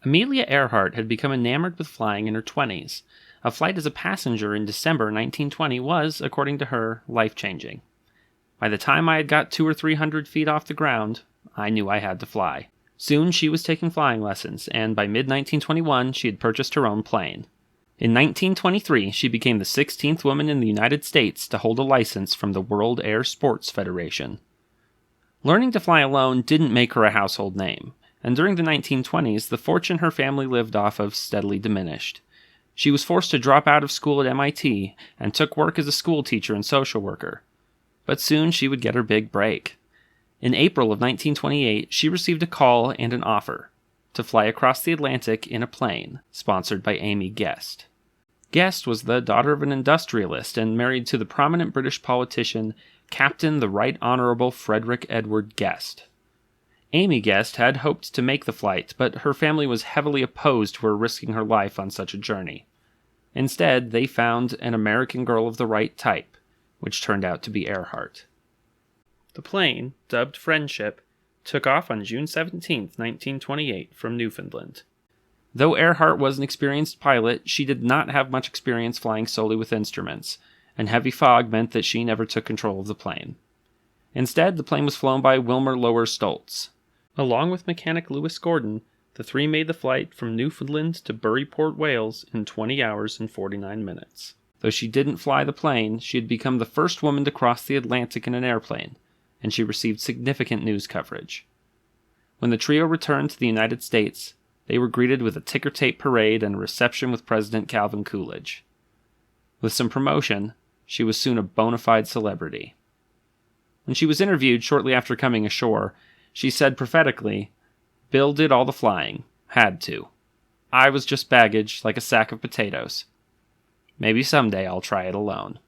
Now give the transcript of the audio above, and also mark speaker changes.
Speaker 1: Amelia Earhart had become enamored with flying in her 20s. A flight as a passenger in December 1920 was, according to her, life-changing. By the time I had got 200 or 300 feet off the ground, I knew I had to fly. Soon she was taking flying lessons, and by mid-1921 she had purchased her own plane. In 1923, she became the 16th woman in the United States to hold a license from the World Air Sports Federation. Learning to fly alone didn't make her a household name, and during the 1920s, the fortune her family lived off of steadily diminished. She was forced to drop out of school at MIT and took work as a school teacher and social worker. But soon she would get her big break. In April of 1928, she received a call and an offer to fly across the Atlantic in a plane, sponsored by Amy Guest. Guest was the daughter of an industrialist and married to the prominent British politician Captain the Right Honourable Frederick Edward Guest. Amy Guest had hoped to make the flight, but her family was heavily opposed to her risking her life on such a journey. Instead, they found an American girl of the right type, which turned out to be Earhart. The plane, dubbed Friendship, took off on June 17, 1928, from Newfoundland. Though Earhart was an experienced pilot, she did not have much experience flying solely with instruments, and heavy fog meant that she never took control of the plane. Instead, the plane was flown by Wilmer Lower Stoltz. Along with mechanic Lewis Gordon, the three made the flight from Newfoundland to Bury, Port Wales in 20 hours and 49 minutes. Though she didn't fly the plane, she had become the first woman to cross the Atlantic in an airplane, and she received significant news coverage. When the trio returned to the United States, they were greeted with a ticker-tape parade and a reception with President Calvin Coolidge. With some promotion, she was soon a bona fide celebrity. When she was interviewed shortly after coming ashore, she said prophetically, "Bill did all the flying. Had to. I was just baggage, like a sack of potatoes. Maybe someday I'll try it alone."